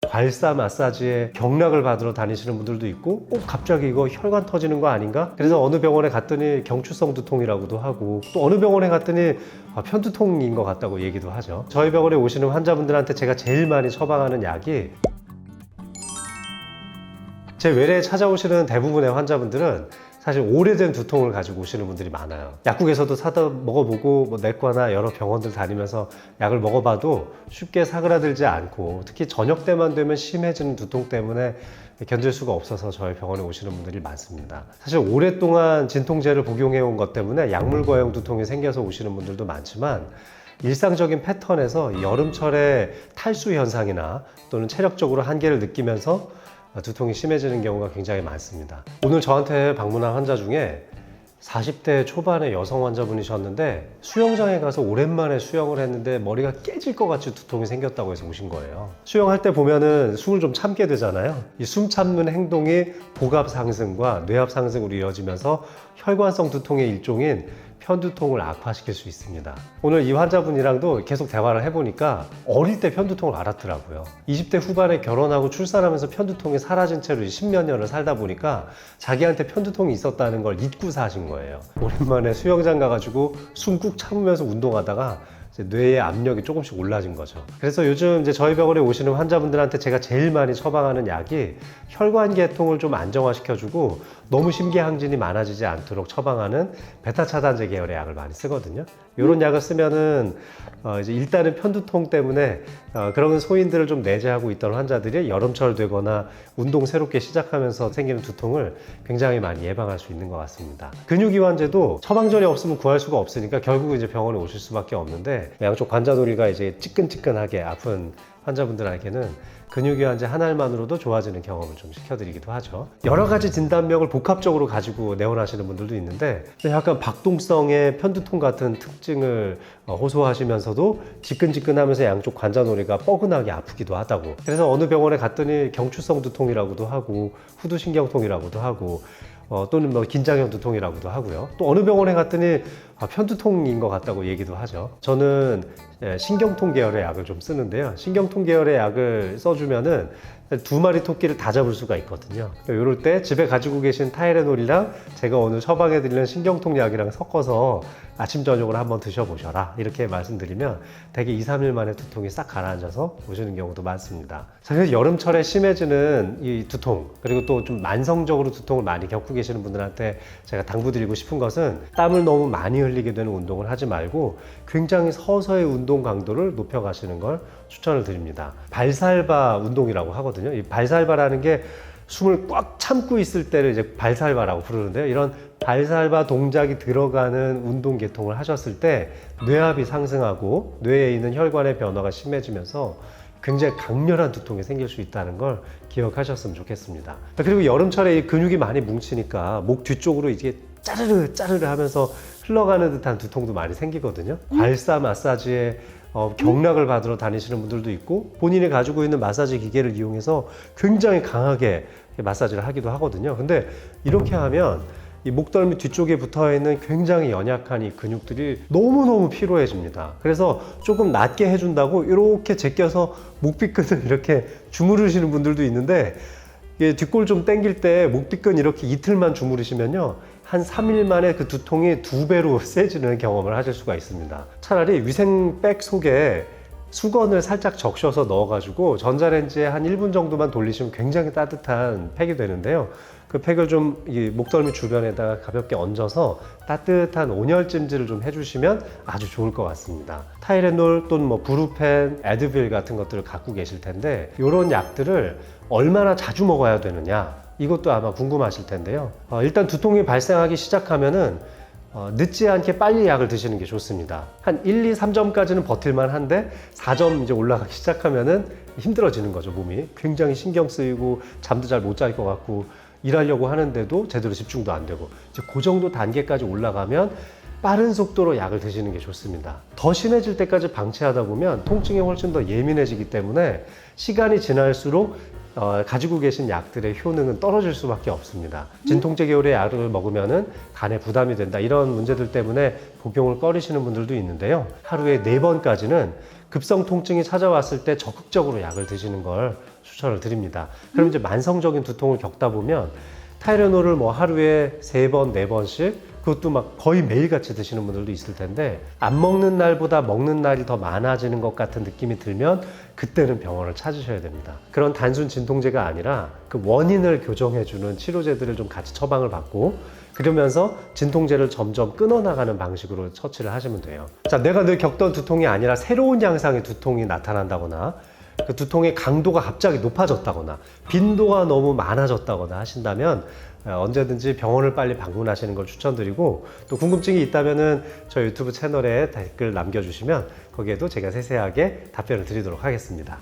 발사 마사지에 경락을 받으러 다니시는 분들도 있고 갑자기 이거 혈관 터지는 거 아닌가? 그래서 어느 병원에 갔더니 경추성 두통이라고도 하고 또 어느 병원에 갔더니 편두통인 것 같다고 얘기도 하죠. 저희 병원에 오시는 환자분들한테 제가 제일 많이 처방하는 약이, 제 외래에 찾아오시는 대부분의 환자분들은 사실 오래된 두통을 가지고 오시는 분들이 많아요. 약국에서도 사다 먹어보고 뭐 내과나 여러 병원들 다니면서 약을 먹어봐도 쉽게 사그라들지 않고, 특히 저녁 때만 되면 심해지는 두통 때문에 견딜 수가 없어서 저희 병원에 오시는 분들이 많습니다. 사실 오랫동안 진통제를 복용해 온 것 때문에 약물 과용 두통이 생겨서 오시는 분들도 많지만, 일상적인 패턴에서 여름철에 탈수 현상이나 또는 체력적으로 한계를 느끼면서 두통이 심해지는 경우가 굉장히 많습니다. 오늘 저한테 방문한 환자 중에 40대 초반의 여성 환자분이셨는데, 수영장에 가서 오랜만에 수영을 했는데 머리가 깨질 것 같이 두통이 생겼다고 해서 오신 거예요. 수영할 때 보면은 숨을 좀 참게 되잖아요. 이 숨 참는 행동이 복압 상승과 뇌압 상승으로 이어지면서 혈관성 두통의 일종인 편두통을 악화시킬 수 있습니다. 오늘 이 환자분이랑도 계속 대화를 해보니까 어릴 때 편두통을 앓았더라고요. 20대 후반에 결혼하고 출산하면서 편두통이 사라진 채로 10몇 년을 살다 보니까 자기한테 편두통이 있었다는 걸 잊고 사신 거예요. 오랜만에 수영장 가가지고 숨 꾹 참으면서 운동하다가 뇌의 압력이 조금씩 올라진 거죠. 그래서 요즘 이제 저희 병원에 오시는 환자분들한테 제가 제일 많이 처방하는 약이 혈관계통을 좀 안정화시켜주고 너무 심계항진이 많아지지 않도록 처방하는 베타 차단제 계열의 약을 많이 쓰거든요. 이런 약을 쓰면은 이제 일단은 편두통 때문에 그런 소인들을 좀 내재하고 있던 환자들이 여름철 되거나 운동 새롭게 시작하면서 생기는 두통을 굉장히 많이 예방할 수 있는 것 같습니다. 근육이완제도 처방전이 없으면 구할 수가 없으니까 결국 이제 병원에 오실 수밖에 없는데, 양쪽 관자놀이가 이제 찌끈찌끈하게 아픈 환자분들에게는 근육이완제 한 알만으로도 좋아지는 경험을 좀 시켜드리기도 하죠. 여러 가지 진단명을 복합적으로 가지고 내원하시는 분들도 있는데, 약간 박동성의 편두통 같은 특징을 호소하시면서도 지끈지끈하면서 양쪽 관자놀이가 뻐근하게 아프기도 하다고. 그래서 어느 병원에 갔더니 경추성 두통이라고도 하고 후두신경통이라고도 하고 또는 뭐 긴장형 두통이라고도 하고요. 또 어느 병원에 갔더니 편두통인 것 같다고 얘기도 하죠. 저는 신경통 계열의 약을 좀 쓰는데요. 신경통 계열의 약을 써주면은 2마리 토끼를 다 잡을 수가 있거든요. 이럴 때 집에 가지고 계신 타이레놀이랑 제가 오늘 처방해드리는 신경통 약이랑 섞어서 아침 저녁으로 한번 드셔보셔라, 이렇게 말씀드리면 되게 2-3일 만에 두통이 싹 가라앉아서 오시는 경우도 많습니다. 사실 여름철에 심해지는 이 두통, 그리고 또 좀 만성적으로 두통을 많이 겪고 계시는 분들한테 제가 당부드리고 싶은 것은, 땀을 너무 많이 흘리게 되는 운동을 하지 말고 굉장히 서서히 운동 강도를 높여가시는 걸 추천을 드립니다. 발살바 운동이라고 하거든요. 이 발살바라는 게 숨을 꽉 참고 있을 때를 이제 발살바라고 부르는데요. 이런 발살바 동작이 들어가는 운동 계통을 하셨을 때 뇌압이 상승하고 뇌에 있는 혈관의 변화가 심해지면서 굉장히 강렬한 두통이 생길 수 있다는 걸 기억하셨으면 좋겠습니다. 그리고 여름철에 이 근육이 많이 뭉치니까 목 뒤쪽으로 이게 짜르르 짜르르 하면서 흘러가는 듯한 두통도 많이 생기거든요. 발사 마사지에 경락을 받으러 다니시는 분들도 있고, 본인이 가지고 있는 마사지 기계를 이용해서 굉장히 강하게 마사지를 하기도 하거든요. 근데 이렇게 하면 이 목덜미 뒤쪽에 붙어 있는 굉장히 연약한 이 근육들이 너무너무 피로해집니다. 그래서 조금 낮게 해준다고 이렇게 제껴서 목뒤끈을 이렇게 주무르시는 분들도 있는데, 뒷골 좀 당길 때 목뒤끈 이렇게 이틀만 주무르시면요, 한 3일 만에 그 두통이 2배로 세지는 경험을 하실 수가 있습니다. 차라리 위생백 속에 수건을 살짝 적셔서 넣어가지고 전자레인지에 한 1분 정도만 돌리시면 굉장히 따뜻한 팩이 되는데요. 그 팩을 좀 이 목덜미 주변에다가 가볍게 얹어서 따뜻한 온열찜질을 좀 해주시면 아주 좋을 것 같습니다. 타이레놀 또는 뭐 브루펜, 에드빌 같은 것들을 갖고 계실 텐데, 이런 약들을 얼마나 자주 먹어야 되느냐, 이것도 아마 궁금하실 텐데요. 일단 두통이 발생하기 시작하면은 늦지 않게 빨리 약을 드시는 게 좋습니다. 한 1, 2, 3점까지는 버틸만 한데 4점 이제 올라가기 시작하면은 힘들어지는 거죠. 몸이 굉장히 신경 쓰이고 잠도 잘 못 잘 것 같고 일하려고 하는데도 제대로 집중도 안 되고, 이제 그 정도 단계까지 올라가면 빠른 속도로 약을 드시는 게 좋습니다. 더 심해질 때까지 방치하다 보면 통증에 훨씬 더 예민해지기 때문에 시간이 지날수록 가지고 계신 약들의 효능은 떨어질 수밖에 없습니다. 진통제 계열의 약을 먹으면은 간에 부담이 된다, 이런 문제들 때문에 복용을 꺼리시는 분들도 있는데요. 하루에 4번까지는 급성 통증이 찾아왔을 때 적극적으로 약을 드시는 걸 추천을 드립니다. 그럼 이제 만성적인 두통을 겪다 보면 타이레놀을 뭐 하루에 3번, 4번씩 그것도 막 거의 매일같이 드시는 분들도 있을 텐데 안 먹는 날보다 먹는 날이 더 많아지는 것 같은 느낌이 들면 그때는 병원을 찾으셔야 됩니다. 그런 단순 진통제가 아니라 그 원인을 교정해주는 치료제들을 좀 같이 처방을 받고 그러면서 진통제를 점점 끊어나가는 방식으로 처치를 하시면 돼요. 자, 내가 늘 겪던 두통이 아니라 새로운 양상의 두통이 나타난다거나 그 두통의 강도가 갑자기 높아졌다거나 빈도가 너무 많아졌다거나 하신다면 언제든지 병원을 빨리 방문하시는 걸 추천드리고 또 궁금증이 있다면은 저희 유튜브 채널에 댓글 남겨주시면 거기에도 제가 세세하게 답변을 드리도록 하겠습니다.